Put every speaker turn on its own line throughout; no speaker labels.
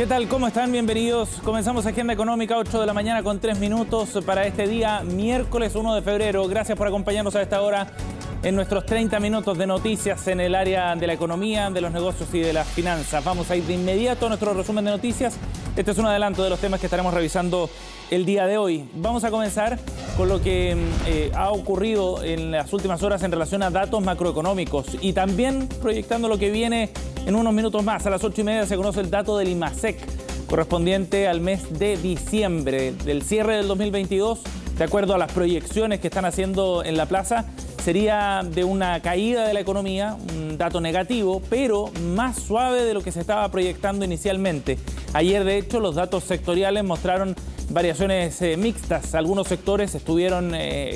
¿Qué tal? ¿Cómo están? Bienvenidos. Comenzamos Agenda Económica, 8 de la mañana con 3 minutos para este día, miércoles 1 de febrero. Gracias por acompañarnos a esta hora en nuestros 30 minutos de noticias en el área de la economía, de los negocios y de las finanzas. Vamos a ir de inmediato a nuestro resumen de noticias. Este es un adelanto de los temas que estaremos revisando el día de hoy. Vamos a comenzar con lo que ha ocurrido en las últimas horas en relación a datos macroeconómicos y también proyectando lo que viene en unos minutos más. A las 8:30 se conoce el dato del IMASEC correspondiente al mes de diciembre. Del cierre del 2022, de acuerdo a las proyecciones que están haciendo en la plaza, sería de una caída de la economía, un dato negativo, pero más suave de lo que se estaba proyectando inicialmente. Ayer, de hecho, los datos sectoriales mostraron variaciones mixtas. Algunos sectores estuvieron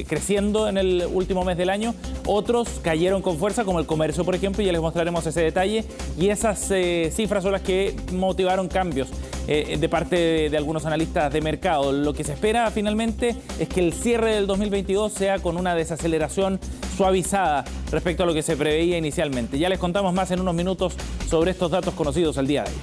creciendo en el último mes del año, otros cayeron con fuerza, como el comercio, por ejemplo, y ya les mostraremos ese detalle. Y esas cifras son las que motivaron cambios de parte de algunos analistas de mercado. Lo que se espera finalmente es que el cierre del 2022 sea con una desaceleración suavizada respecto a lo que se preveía inicialmente. Ya les contamos más en unos minutos sobre estos datos conocidos al día de hoy.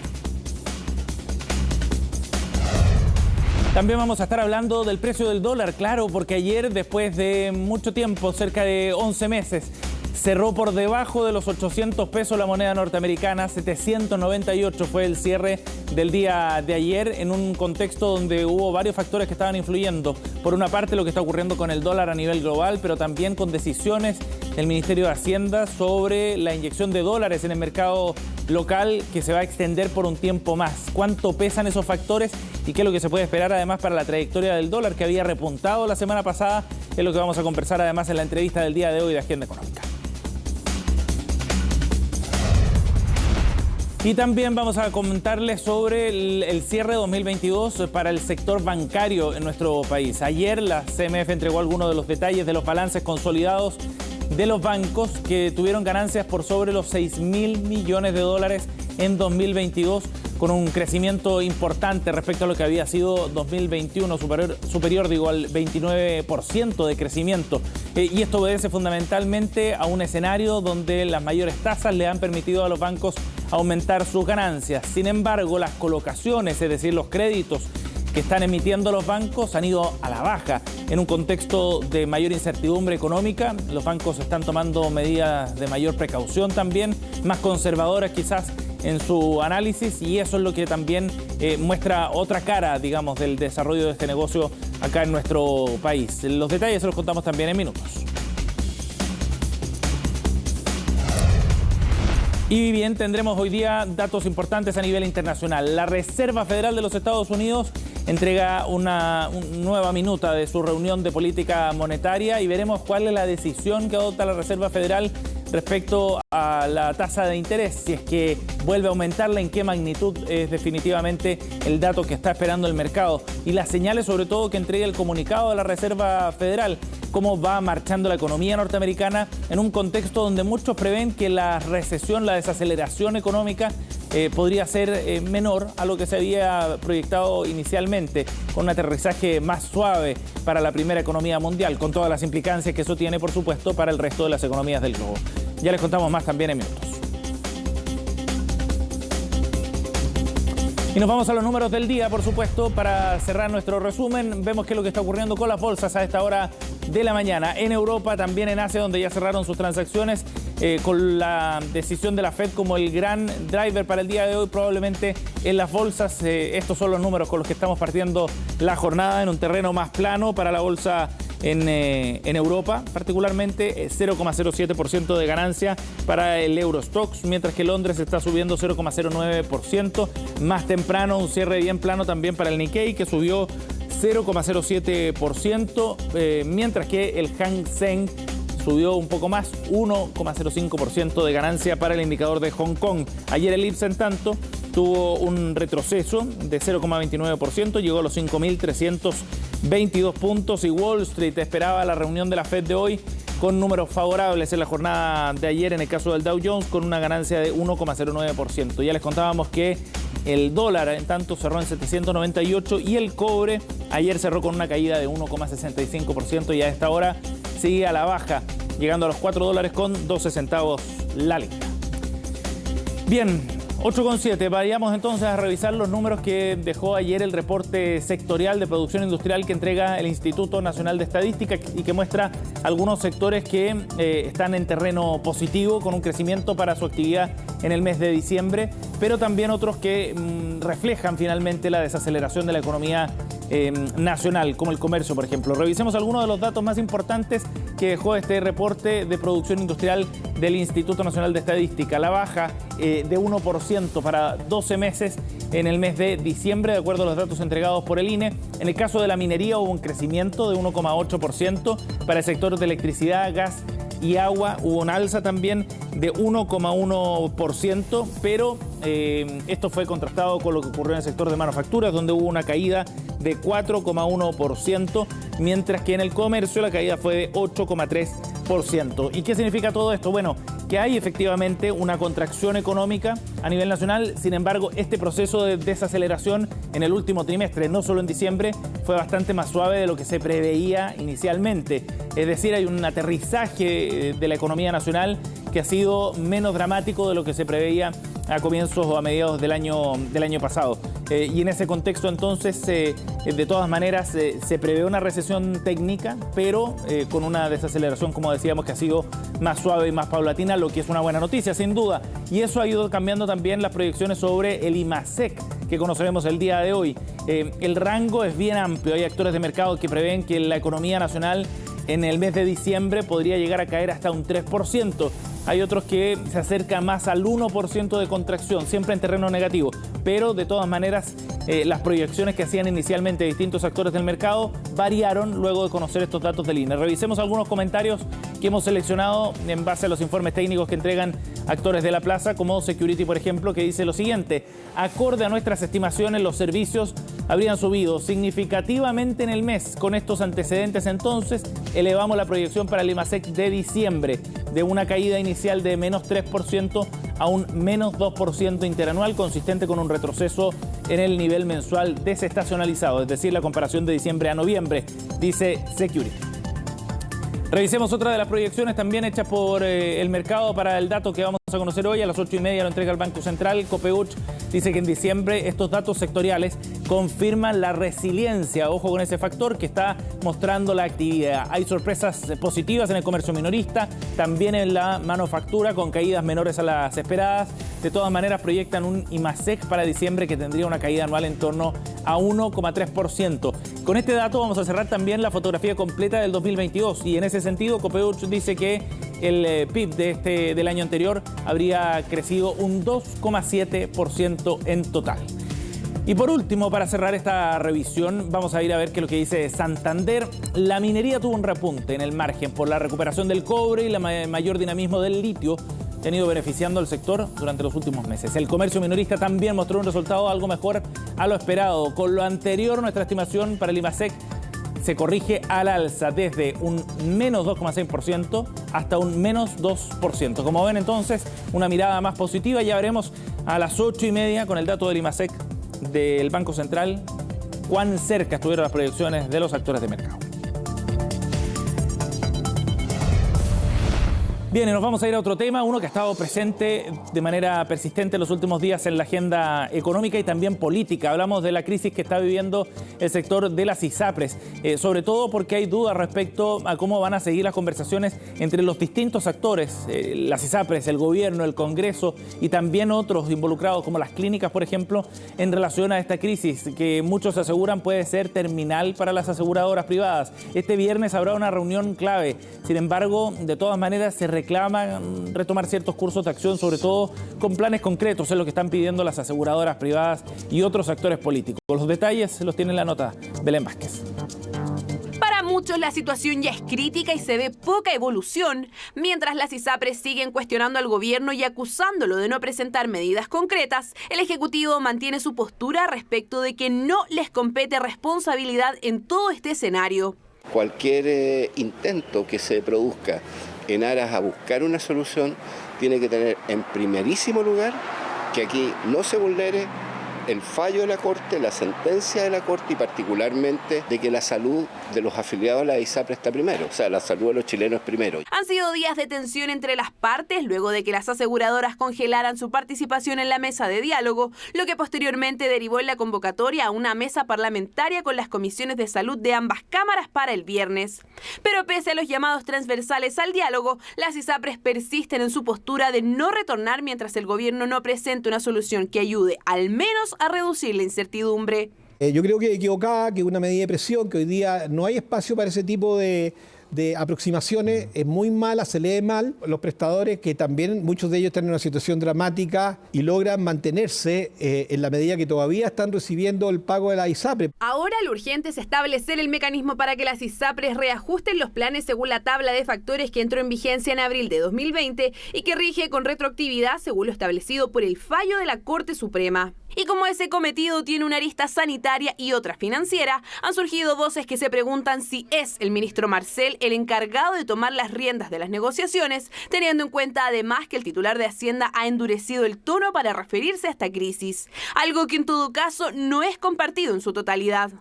También vamos a estar hablando del precio del dólar, claro, porque ayer, después de mucho tiempo, cerca de 11 meses, cerró por debajo de los 800 pesos la moneda norteamericana. 798 fue el cierre del día de ayer, en un contexto donde hubo varios factores que estaban influyendo. Por una parte, lo que está ocurriendo con el dólar a nivel global, pero también con decisiones del Ministerio de Hacienda sobre la inyección de dólares en el mercado local, que se va a extender por un tiempo más. ¿Cuánto pesan esos factores y qué es lo que se puede esperar además para la trayectoria del dólar, que había repuntado la semana pasada? Es lo que vamos a conversar además en la entrevista del día de hoy de Agenda Económica. Y también vamos a comentarles sobre el cierre 2022 para el sector bancario en nuestro país. Ayer la CMF entregó algunos de los detalles de los balances consolidados de los bancos, que tuvieron ganancias por sobre los 6.000 millones de dólares en 2022, con un crecimiento importante respecto a lo que había sido 2021, superior al 29% de crecimiento. Y esto obedece fundamentalmente a un escenario donde las mayores tasas le han permitido a los bancos aumentar sus ganancias. Sin embargo, las colocaciones, es decir, los créditos que están emitiendo los bancos, han ido a la baja. En un contexto de mayor incertidumbre económica, los bancos están tomando medidas de mayor precaución también, más conservadoras quizás en su análisis, y eso es lo que también muestra otra cara, digamos, del desarrollo de este negocio acá en nuestro país. Los detalles se los contamos también en minutos. Y bien, tendremos hoy día datos importantes a nivel internacional. La Reserva Federal de los Estados Unidos entrega una nueva minuta de su reunión de política monetaria y veremos cuál es la decisión que adopta la Reserva Federal respecto a la tasa de interés, si es que vuelve a aumentarla, en qué magnitud es definitivamente el dato que está esperando el mercado, y las señales sobre todo que entrega el comunicado de la Reserva Federal, cómo va marchando la economía norteamericana en un contexto donde muchos prevén que la recesión, la desaceleración económica podría ser menor a lo que se había proyectado inicialmente, con un aterrizaje más suave para la primera economía mundial, con todas las implicancias que eso tiene, por supuesto, para el resto de las economías del globo. Ya les contamos más también en minutos. Y nos vamos a los números del día, por supuesto, para cerrar nuestro resumen. Vemos qué es lo que está ocurriendo con las bolsas a esta hora de la mañana. En Europa, también en Asia, donde ya cerraron sus transacciones, con la decisión de la Fed como el gran driver para el día de hoy, probablemente en las bolsas. Estos son los números con los que estamos partiendo la jornada, en un terreno más plano para la bolsa en Europa, particularmente 0,07% de ganancia para el Eurostoxx, mientras que Londres está subiendo 0,09%. Más temprano, un cierre bien plano también para el Nikkei, que subió 0,07%, mientras que el Hang Seng subió un poco más, 1,05% de ganancia para el indicador de Hong Kong. Ayer el IPSA, en tanto, tuvo un retroceso de 0,29%, llegó a los 5.322 puntos, y Wall Street esperaba la reunión de la Fed de hoy con números favorables en la jornada de ayer en el caso del Dow Jones, con una ganancia de 1,09%. Ya les contábamos que el dólar, en tanto, cerró en 798 y el cobre ayer cerró con una caída de 1,65% y a esta hora sigue a la baja, llegando a los $4 con 12 centavos la libra. Bien, 8,7. Vayamos entonces a revisar los números que dejó ayer el reporte sectorial de producción industrial que entrega el Instituto Nacional de Estadística y que muestra algunos sectores que están en terreno positivo con un crecimiento para su actividad en el mes de diciembre, pero también otros que reflejan finalmente la desaceleración de la economía nacional, como el comercio, por ejemplo. Revisemos algunos de los datos más importantes que dejó este reporte de producción industrial del Instituto Nacional de Estadística. La baja de 1% para 12 meses en el mes de diciembre, de acuerdo a los datos entregados por el INE. En el caso de la minería hubo un crecimiento de 1,8%. Para el sector de electricidad, gas y agua hubo una alza también de 1,1%, pero esto fue contrastado con lo que ocurrió en el sector de manufacturas, donde hubo una caída de 4,1%, mientras que en el comercio la caída fue de 8,3%. ¿Y qué significa todo esto? Bueno, que hay efectivamente una contracción económica a nivel nacional. Sin embargo, este proceso de desaceleración en el último trimestre, no solo en diciembre, fue bastante más suave de lo que se preveía inicialmente. Es decir, hay un aterrizaje de la economía nacional que ha sido menos dramático de lo que se preveía a comienzos o a mediados del año pasado. Y en ese contexto, entonces, de todas maneras, se prevé una recesión técnica, pero con una desaceleración, como decíamos, que ha sido más suave y más paulatina, lo que es una buena noticia, sin duda. Y eso ha ido cambiando también las proyecciones sobre el IMASEC, que conoceremos el día de hoy. El rango es bien amplio. Hay actores de mercado que prevén que la economía nacional en el mes de diciembre podría llegar a caer hasta un 3%. Hay otros que se acercan más al 1% de contracción, siempre en terreno negativo. Pero de todas maneras, las proyecciones que hacían inicialmente distintos actores del mercado variaron luego de conocer estos datos del INE. Revisemos algunos comentarios que hemos seleccionado en base a los informes técnicos que entregan actores de la plaza, como Security, por ejemplo, que dice lo siguiente: acorde a nuestras estimaciones, los servicios habrían subido significativamente en el mes. Con estos antecedentes, entonces, elevamos la proyección para el IMASEC de diciembre de una caída inicial de menos 3% a un menos 2% interanual, consistente con un retroceso en el nivel mensual desestacionalizado, es decir, la comparación de diciembre a noviembre, dice Security. Revisemos otra de las proyecciones también hechas por el mercado para el dato que vamos a conocer hoy. A las 8:30 lo entrega el Banco Central. Copeuch dice que en diciembre estos datos sectoriales confirman la resiliencia. Ojo con ese factor que está mostrando la actividad. Hay sorpresas positivas en el comercio minorista, también en la manufactura, con caídas menores a las esperadas. De todas maneras, proyectan un IMASEC para diciembre que tendría una caída anual en torno a 1,3%. Con este dato vamos a cerrar también la fotografía completa del 2022 y en ese sentido Copeuch dice que el PIB del año anterior habría crecido un 2,7% en total. Y por último, para cerrar esta revisión, vamos a ir a ver qué es lo que dice Santander. La minería tuvo un repunte en el margen por la recuperación del cobre y el mayor dinamismo del litio, que han ido beneficiando al sector durante los últimos meses. El comercio minorista también mostró un resultado algo mejor a lo esperado. Con lo anterior, nuestra estimación para el IMASEC se corrige al alza desde un menos 2,6% hasta un menos 2%. Como ven, entonces, una mirada más positiva. Ya veremos a las 8:30 con el dato del IMASEC del Banco Central cuán cerca estuvieron las proyecciones de los actores de mercado. Bien, y nos vamos a ir a otro tema, uno que ha estado presente de manera persistente en los últimos días en la agenda económica y también política. Hablamos de la crisis que está viviendo el sector de las ISAPRES, sobre todo porque hay dudas respecto a cómo van a seguir las conversaciones entre los distintos actores, las ISAPRES, el gobierno, el Congreso y también otros involucrados como las clínicas, por ejemplo, en relación a esta crisis que muchos aseguran puede ser terminal para las aseguradoras privadas. Este viernes habrá una reunión clave, sin embargo, de todas maneras se reclaman retomar ciertos cursos de acción, sobre todo con planes concretos, es lo que están pidiendo las aseguradoras privadas y otros actores políticos. Los detalles los tiene en la nota Belén Vázquez.
Para muchos la situación ya es crítica y se ve poca evolución, mientras las ISAPRES siguen cuestionando al gobierno y acusándolo de no presentar medidas concretas. El Ejecutivo mantiene su postura respecto de que no les compete responsabilidad en todo este escenario.
Cualquier intento que se produzca en aras a buscar una solución tiene que tener en primerísimo lugar que aquí no se vulnere el fallo de la Corte, la sentencia de la Corte y particularmente de que la salud de los afiliados a la ISAPRE está primero, o sea, la salud de los chilenos primero.
Han sido días de tensión entre las partes luego de que las aseguradoras congelaran su participación en la mesa de diálogo, lo que posteriormente derivó en la convocatoria a una mesa parlamentaria con las comisiones de salud de ambas cámaras para el viernes. Pero pese a los llamados transversales al diálogo, las ISAPRES persisten en su postura de no retornar mientras el gobierno no presente una solución que ayude al menos a reducir la incertidumbre.
Yo creo que equivocada, que una medida de presión, que hoy día no hay espacio para ese tipo de aproximaciones, es muy mala, se lee mal. Los prestadores, que también muchos de ellos están en una situación dramática y logran mantenerse en la medida que todavía están recibiendo el pago de la ISAPRE.
Ahora lo urgente es establecer el mecanismo para que las ISAPRES reajusten los planes según la tabla de factores que entró en vigencia en abril de 2020 y que rige con retroactividad según lo establecido por el fallo de la Corte Suprema. Y como ese cometido tiene una arista sanitaria y otra financiera, han surgido voces que se preguntan si es el ministro Marcel el encargado de tomar las riendas de las negociaciones, teniendo en cuenta además que el titular de Hacienda ha endurecido el tono para referirse a esta crisis, algo que en todo caso no es compartido en su totalidad.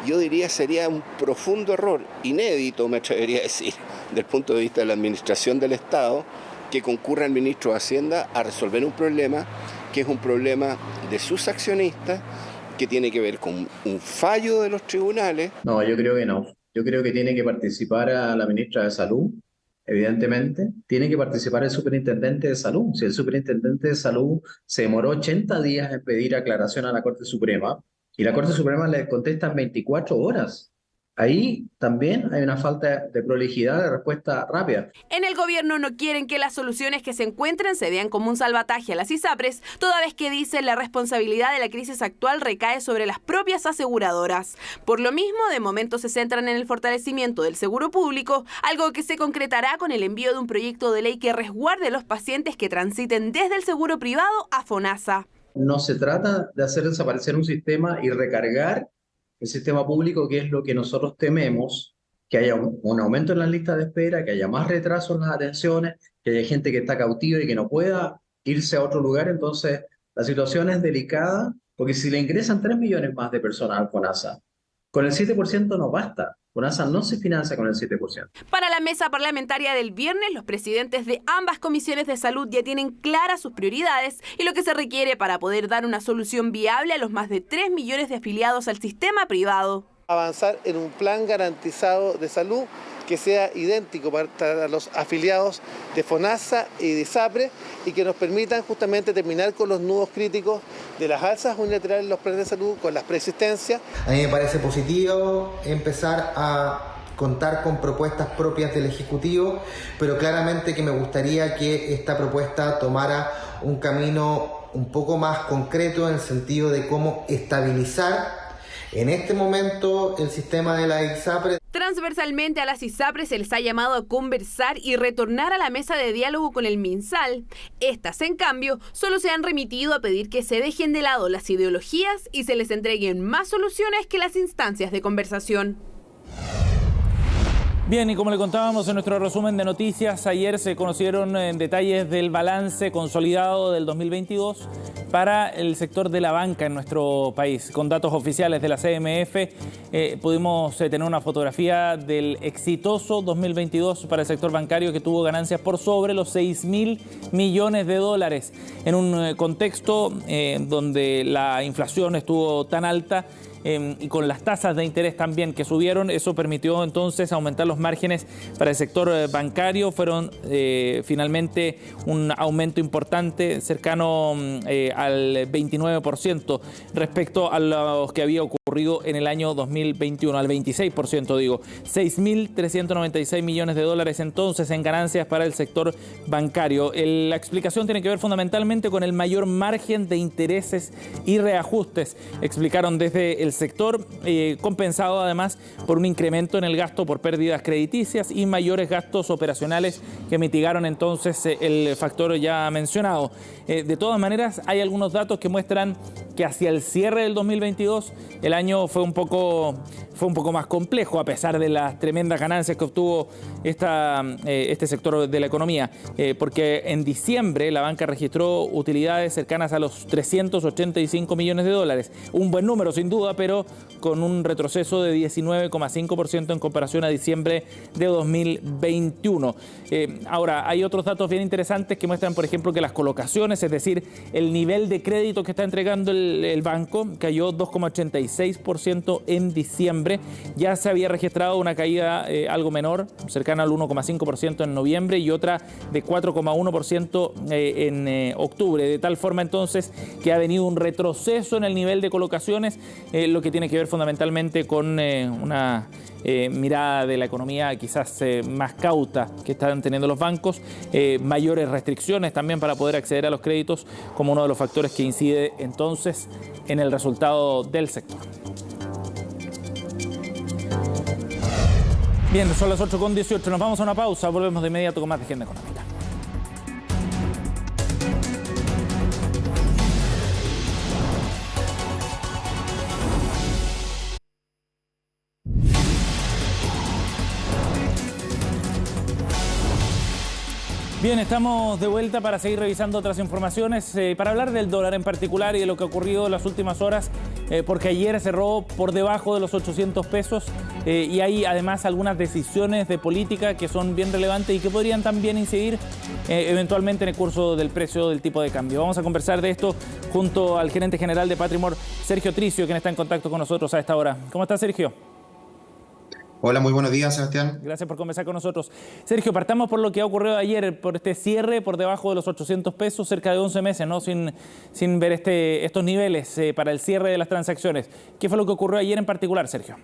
Yo diría sería un profundo error, inédito me atrevería a decir, desde el punto de vista de la administración del Estado, que concurra el ministro de Hacienda a resolver un problema que es un problema de sus accionistas, que tiene que ver con un fallo de los tribunales.
No, yo creo que no. Yo creo que tiene que participar a la ministra de Salud, evidentemente. Tiene que participar el superintendente de Salud. Si el superintendente de Salud se demoró 80 días en pedir aclaración a la Corte Suprema y la Corte Suprema le contesta en 24 horas. Ahí también hay una falta de prolijidad de respuesta rápida.
En el gobierno no quieren que las soluciones que se encuentren se vean como un salvataje a las ISAPRES, toda vez que dicen la responsabilidad de la crisis actual recae sobre las propias aseguradoras. Por lo mismo, de momento se centran en el fortalecimiento del seguro público, algo que se concretará con el envío de un proyecto de ley que resguarde a los pacientes que transiten desde el seguro privado a FONASA.
No se trata de hacer desaparecer un sistema y recargar el sistema público, que es lo que nosotros tememos, que haya un aumento en las listas de espera, que haya más retrasos en las atenciones, que haya gente que está cautiva y que no pueda irse a otro lugar. Entonces, la situación es delicada, porque si le ingresan 3 millones más de personas al FONASA, con el 7% no basta. FONASA no se financia con el 7%.
Para la mesa parlamentaria del viernes, los presidentes de ambas comisiones de salud ya tienen claras sus prioridades y lo que se requiere para poder dar una solución viable a los más de 3 millones de afiliados al sistema privado.
Avanzar en un plan garantizado de salud que sea idéntico para los afiliados de FONASA y de ISAPRE y que nos permitan justamente terminar con los nudos críticos de las alzas unilaterales en los planes de salud, con las preexistencias.
A mí me parece positivo empezar a contar con propuestas propias del Ejecutivo, pero claramente que me gustaría que esta propuesta tomara un camino un poco más concreto en el sentido de cómo estabilizar en este momento el sistema de la ISAPRE.
Transversalmente a las ISAPRES se les ha llamado a conversar y retornar a la mesa de diálogo con el MinSal. Estas, en cambio, solo se han remitido a pedir que se dejen de lado las ideologías y se les entreguen más soluciones que las instancias de conversación.
Bien, y como le contábamos en nuestro resumen de noticias, ayer se conocieron detalles del balance consolidado del 2022 para el sector de la banca en nuestro país. Con datos oficiales de la CMF pudimos tener una fotografía del exitoso 2022 para el sector bancario, que tuvo ganancias por sobre los 6.000 millones de dólares en un contexto donde la inflación estuvo tan alta y con las tasas de interés también que subieron. Eso permitió entonces aumentar los márgenes para el sector bancario. Fueron finalmente un aumento importante, cercano al 29% respecto a los que había ocurrido en el año 2021, al 26% digo. 6.396 millones de dólares entonces en ganancias para el sector bancario. La explicación tiene que ver fundamentalmente con el mayor margen de intereses y reajustes, explicaron desde el el sector, compensado además por un incremento en el gasto por pérdidas crediticias y mayores gastos operacionales que mitigaron entonces el factor ya mencionado. De todas maneras, hay algunos datos que muestran que hacia el cierre del 2022 el año fue un poco más complejo, a pesar de las tremendas ganancias que obtuvo este sector de la economía, porque en diciembre la banca registró utilidades cercanas a los 385 millones de dólares. Un buen número sin duda, pero con un retroceso de 19,5% en comparación a diciembre de 2021. Ahora, hay otros datos bien interesantes que muestran, por ejemplo, que las colocaciones, es decir, el nivel de crédito que está entregando el banco, cayó 2,86% en diciembre. Ya se había registrado una caída algo menor, cercana al 1,5% en noviembre y otra de 4,1% en octubre. De tal forma entonces que ha venido un retroceso en el nivel de colocaciones, lo que tiene que ver fundamentalmente con una mirada de la economía quizás más cauta que están teniendo los bancos, mayores restricciones también para poder acceder a los créditos como uno de los factores que incide entonces en el resultado del sector. Bien, son las 8:18, nos vamos a una pausa, volvemos de inmediato con más de Agenda Económica. Bien, estamos de vuelta para seguir revisando otras informaciones, para hablar del dólar en particular y de lo que ha ocurrido en las últimas horas, porque ayer cerró por debajo de los 800 pesos y hay además algunas decisiones de política que son bien relevantes y que podrían también incidir eventualmente en el curso del precio del tipo de cambio. Vamos a conversar de esto junto al gerente general de Patrimor, Sergio Tricio, quien está en contacto con nosotros a esta hora. ¿Cómo está, Sergio?
Hola, muy buenos días, Sebastián.
Gracias por conversar con nosotros. Sergio, partamos por lo que ha ocurrido ayer, por este cierre por debajo de los 800 pesos, cerca de 11 meses, ¿no? Sin ver estos niveles para el cierre de las transacciones. ¿Qué fue lo que ocurrió ayer en particular, Sergio?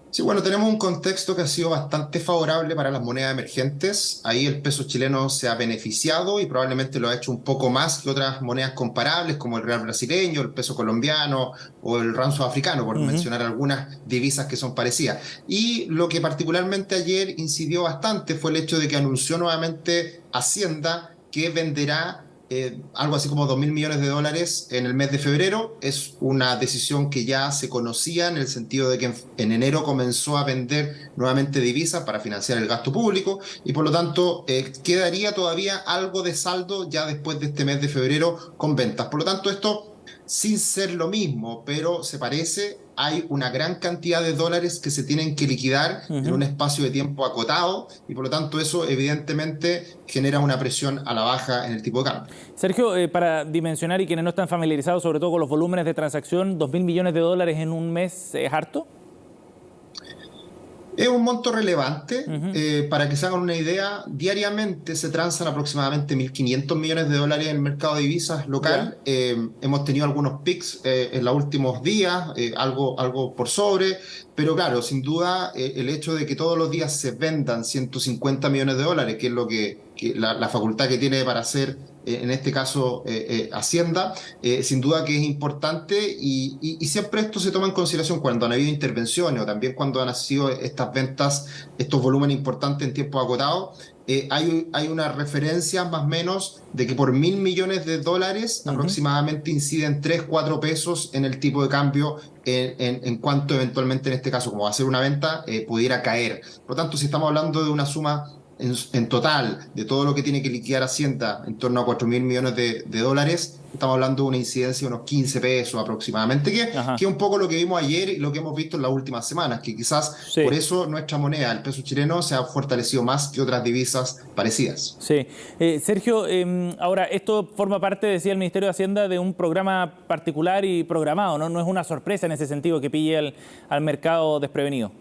Sí, bueno, tenemos un contexto que ha sido bastante favorable para las monedas emergentes. Ahí el peso chileno se ha beneficiado y probablemente lo ha hecho un poco más que otras monedas comparables como el real brasileño, el peso colombiano o el rand sudafricano, por mencionar algunas divisas que son parecidas. Y lo que particularmente ayer incidió bastante fue el hecho de que anunció nuevamente Hacienda que venderá algo así como 2.000 millones de dólares en el mes de febrero. Es una decisión que ya se conocía en el sentido de que en enero comenzó a vender nuevamente divisas para financiar el gasto público y por lo tanto quedaría todavía algo de saldo ya después de este mes de febrero con ventas. Por lo tanto, esto sin ser lo mismo, pero se parece, hay una gran cantidad de dólares que se tienen que liquidar en un espacio de tiempo acotado y por lo tanto eso evidentemente genera una presión a la baja en el tipo de cambio.
Sergio, para dimensionar y quienes no están familiarizados sobre todo con los volúmenes de transacción, 2.000 millones de dólares en un mes, ¿es harto?
Es un monto relevante. Para que se hagan una idea, diariamente se transan aproximadamente 1.500 millones de dólares en el mercado de divisas local. Hemos tenido algunos pics en los últimos días, algo por sobre, pero claro, sin duda el hecho de que todos los días se vendan 150 millones de dólares, que es lo que la facultad que tiene para hacer en este caso Hacienda, sin duda que es importante y siempre esto se toma en consideración cuando han habido intervenciones o también cuando han sido estas ventas, estos volúmenes importantes en tiempo acotado. Hay una referencia más o menos de que por 1.000 millones de dólares aproximadamente inciden 3-4 pesos en el tipo de cambio en cuanto eventualmente en este caso, como va a ser una venta, pudiera caer. Por lo tanto, si estamos hablando de una suma en total de todo lo que tiene que liquidar Hacienda en torno a 4.000 millones de dólares, estamos hablando de una incidencia de unos 15 pesos aproximadamente, que es un poco lo que vimos ayer y lo que hemos visto en las últimas semanas, que quizás por eso nuestra moneda, el peso chileno, se ha fortalecido más que otras divisas parecidas.
Sí. Sergio, ahora esto forma parte, decía el Ministerio de Hacienda, de un programa particular y programado, ¿no? No es una sorpresa en ese sentido que pille al mercado desprevenido.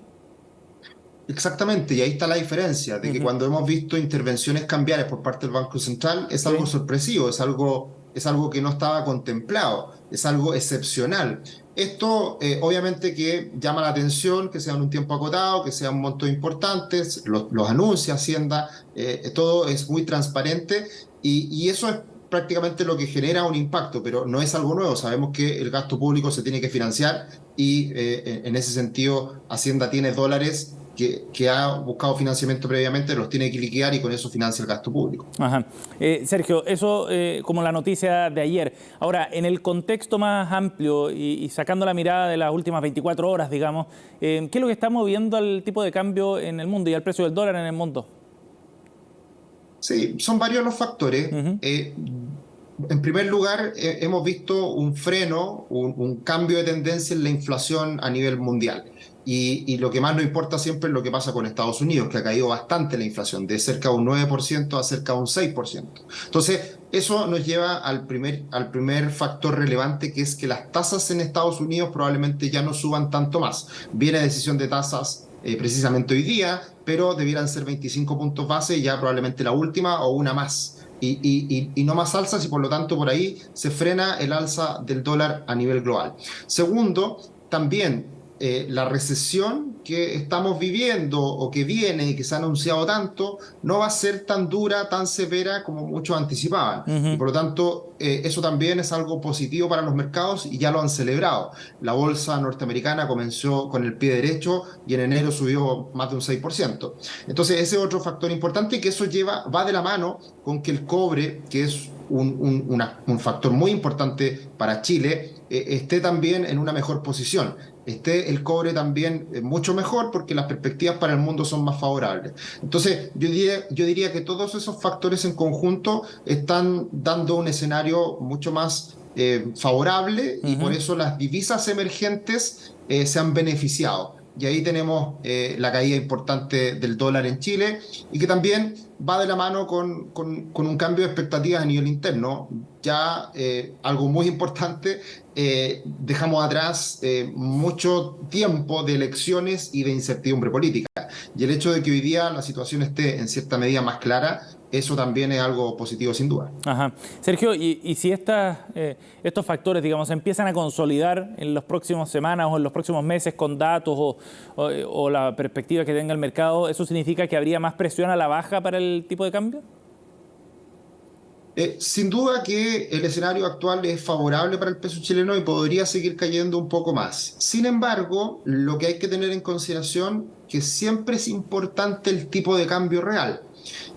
Exactamente, y ahí está la diferencia, de que cuando hemos visto intervenciones cambiarias por parte del Banco Central es algo sorpresivo, es algo que no estaba contemplado, es algo excepcional. Esto obviamente que llama la atención, que sea en un tiempo acotado, que sean montos importantes, los anuncia Hacienda, todo es muy transparente y eso prácticamente lo que genera un impacto, pero no es algo nuevo. Sabemos que el gasto público se tiene que financiar y en ese sentido Hacienda tiene dólares que ha buscado financiamiento previamente, los tiene que liquidar y con eso financia el gasto público.
Ajá. Sergio, eso como la noticia de ayer. Ahora, en el contexto más amplio y sacando la mirada de las últimas 24 horas, digamos, ¿qué es lo que está moviendo al tipo de cambio en el mundo y al precio del dólar en el mundo?
Sí, son varios los factores. En primer lugar, hemos visto un freno, un cambio de tendencia en la inflación a nivel mundial. Y lo que más nos importa siempre es lo que pasa con Estados Unidos, que ha caído bastante la inflación, de cerca de un 9% a cerca de un 6%. Entonces, eso nos lleva al primer factor relevante, que es que las tasas en Estados Unidos probablemente ya no suban tanto más. Viene decisión de tasas precisamente hoy día, pero debieran ser 25 puntos base, ya probablemente la última o una más. Y no más alzas, y por lo tanto por ahí se frena el alza del dólar a nivel global. Segundo, también la recesión que estamos viviendo o que viene y que se ha anunciado tanto no va a ser tan dura, tan severa como muchos anticipaban. Y por lo tanto eso también es algo positivo para los mercados y ya lo han celebrado. La bolsa norteamericana comenzó con el pie derecho y en enero subió más de un 6%. Entonces ese es otro factor importante, y que eso va de la mano con que el cobre, que es un factor muy importante para Chile, esté también en una mejor posición. Esté el cobre también mucho mejor, porque las perspectivas para el mundo son más favorables. Entonces, yo diría que todos esos factores en conjunto están dando un escenario mucho más favorable, y por eso las divisas emergentes se han beneficiado. Y ahí tenemos la caída importante del dólar en Chile, y que también va de la mano con un cambio de expectativas a nivel interno. Ya algo muy importante, dejamos atrás mucho tiempo de elecciones y de incertidumbre política. Y el hecho de que hoy día la situación esté en cierta medida más clara, eso también es algo positivo sin duda.
Ajá. Sergio, y si estos factores, digamos, se empiezan a consolidar en las próximas semanas o en los próximos meses con datos o la perspectiva que tenga el mercado, ¿eso significa que habría más presión a la baja para el tipo de cambio?
Sin duda que el escenario actual es favorable para el peso chileno y podría seguir cayendo un poco más. Sin embargo, lo que hay que tener en consideración es que siempre es importante el tipo de cambio real.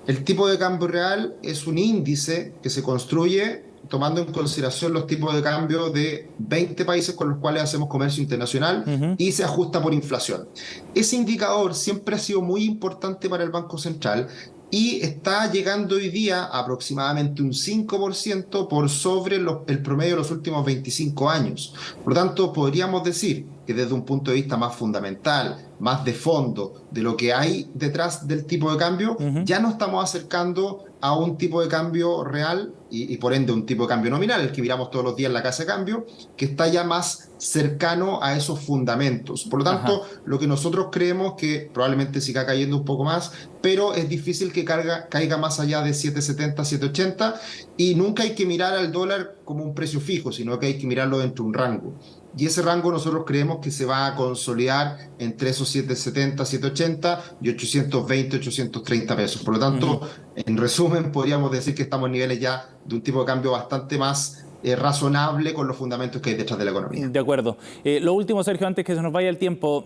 El tipo de cambio real es un índice que se construye tomando en consideración los tipos de cambio de 20 países con los cuales hacemos comercio internacional y se ajusta por inflación. Ese indicador siempre ha sido muy importante para el Banco Central y está llegando hoy día a aproximadamente un 5% por sobre el promedio de los últimos 25 años. Por lo tanto, podríamos decir que desde un punto de vista más fundamental, más de fondo, de lo que hay detrás del tipo de cambio, ya nos estamos acercando a un tipo de cambio real y por ende un tipo de cambio nominal, el que miramos todos los días en la casa de cambio, que está ya más cercano a esos fundamentos. Por lo tanto, lo que nosotros creemos que probablemente siga cayendo un poco más, pero es difícil que caiga más allá de 7.70, 7.80, y nunca hay que mirar al dólar como un precio fijo, sino que hay que mirarlo dentro de un rango. Y ese rango nosotros creemos que se va a consolidar entre esos 7.70, 7.80 y 820, 830 pesos. Por lo tanto, en resumen, podríamos decir que estamos en niveles ya de un tipo de cambio bastante más razonable con los fundamentos que hay detrás de la economía.
De acuerdo. Lo último, Sergio, antes que se nos vaya el tiempo,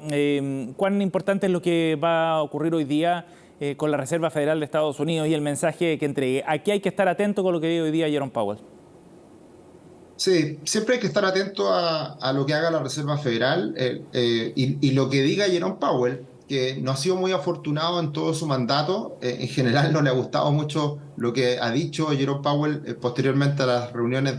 ¿cuán importante es lo que va a ocurrir hoy día con la Reserva Federal de Estados Unidos y el mensaje que entregue? Aquí hay que estar atento con lo que dice hoy día Jerome Powell.
Sí, siempre hay que estar atento a lo que haga la Reserva Federal y lo que diga Jerome Powell, que no ha sido muy afortunado en todo su mandato. En general no le ha gustado mucho lo que ha dicho Jerome Powell posteriormente a las reuniones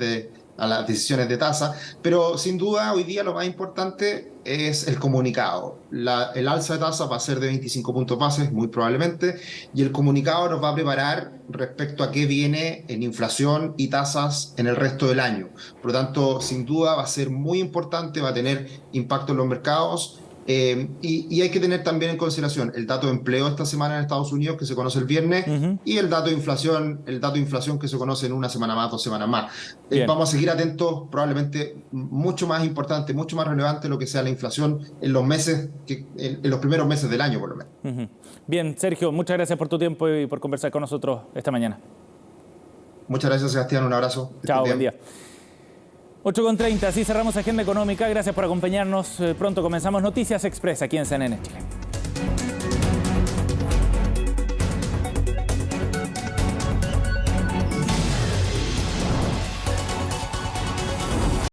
a las decisiones de tasa, pero sin duda hoy día lo más importante es el comunicado. El alza de tasa va a ser de 25 puntos bases, muy probablemente, y el comunicado nos va a preparar respecto a qué viene en inflación y tasas en el resto del año. Por lo tanto, sin duda va a ser muy importante, va a tener impacto en los mercados. Y hay que tener también en consideración el dato de empleo esta semana en Estados Unidos, que se conoce el viernes, y el dato de inflación que se conoce en una semana más, 2 semanas más. Vamos a seguir atentos, probablemente mucho más importante, mucho más relevante lo que sea la inflación en los primeros meses del año, por lo menos.
Bien, Sergio, muchas gracias por tu tiempo y por conversar con nosotros esta mañana.
Muchas gracias, Sebastián. Un abrazo.
Chao, buen día. 8:30, así cerramos Agenda Económica. Gracias por acompañarnos. Pronto comenzamos Noticias Express aquí en CNN Chile.